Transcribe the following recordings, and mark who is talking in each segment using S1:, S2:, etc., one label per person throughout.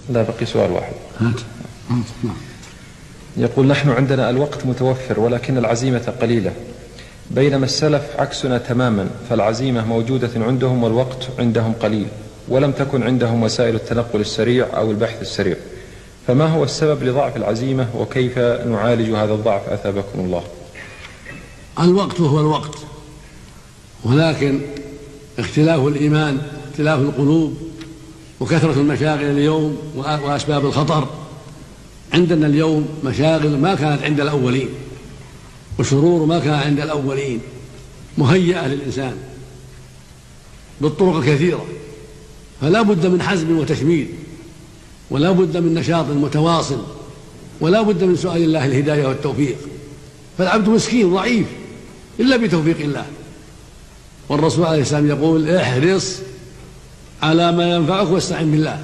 S1: لا، بقي سؤال واحد.
S2: نعم.
S1: يقول: نحن عندنا الوقت متوفر ولكن العزيمة قليلة، بينما السلف عكسنا تماما، فالعزيمة موجودة عندهم والوقت عندهم قليل، ولم تكن عندهم وسائل التنقل السريع أو البحث السريع، فما هو السبب لضعف العزيمة وكيف نعالج هذا الضعف أثابكم الله؟
S2: الوقت هو الوقت، ولكن اختلاف الإيمان، اختلاف القلوب، وكثرة المشاغل اليوم وأسباب الخطر. عندنا اليوم مشاغل ما كانت عند الأولين، وشرور ما كان عند الأولين، مهيئة للإنسان بالطرق كثيرة، فلا بد من حزم وتشميل، ولا بد من نشاط متواصل، ولا بد من سؤال الله الهداية والتوفيق. فالعبد مسكين ضعيف إلا بتوفيق الله، والرسول عليه السلام يقول: احرص على ما ينفعك واستعن بالله.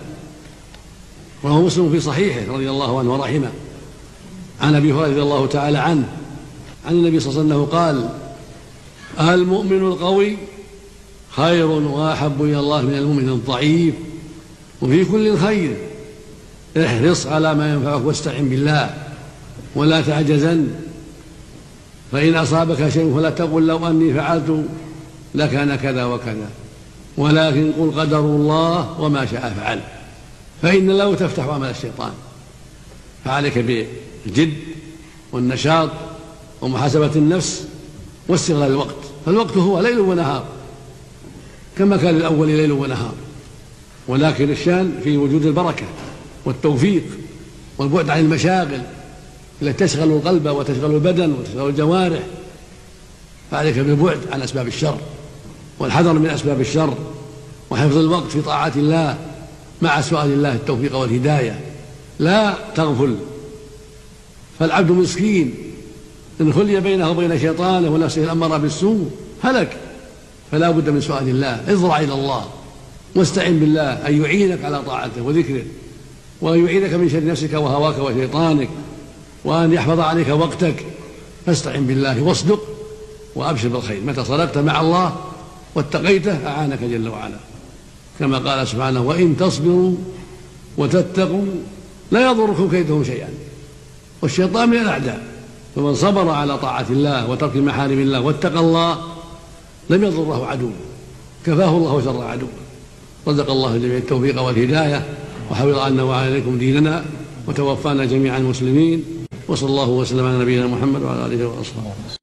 S2: وهو مسلم في صحيحه رضي الله عنه ورحمه عن أبي هريرة رضي الله تعالى عنه عن النبي صلى الله عليه وسلم قال: المؤمن القوي خير وأحب إلى الله من المؤمن الضعيف، وفي كل خير احرص على ما ينفعك واستعن بالله ولا تعجزن، فإن أصابك شيء فلا تقل لو أني فعلت لكان كذا وكذا، ولكن قل قدر الله وما شاء فعل، فإن الله تفتح عمل الشيطان. فعليك بالجد والنشاط ومحاسبة النفس واستغلال الوقت، فالوقت هو ليل ونهار كما كان الأول ليل ونهار، ولكن الشان في وجود البركة والتوفيق والبعد عن المشاغل التي تشغل القلب وتشغل البدن وتشغل الجوارح. فعليك بالبعد عن أسباب الشر والحذر من أسباب الشر، وحفظ الوقت في طاعة الله مع سؤال الله التوفيق والهداية. لا تغفل، فالعبد مسكين إن خلي بينه وبين شيطانه ونفسه الأمر بالسوء هلك. فلا بد من سؤال الله، اضرع إلى الله واستعن بالله أن يعينك على طاعته وذكره، وأن يعينك من شر نفسك وهواك وشيطانك، وأن يحفظ عليك وقتك. فاستعن بالله واصدق وأبشر بالخير. متى صدقت مع الله واتقيته أعانك جل وعلا، كما قال سبحانه: وإن تصبروا وتتقوا لا يضركم كيدهم شيئا. والشيطان من الأعداء، فمن صبر على طاعة الله وترك محارم الله واتقى الله لم يضره عدو، كفاه الله شر عدو. رزق الله جميع التوفيق والهداية، وحفظ عنا وعليكم ديننا، وتوفانا جميعا مسلمين. وصلى الله وسلم على نبينا محمد وعلى آله وأصحابه.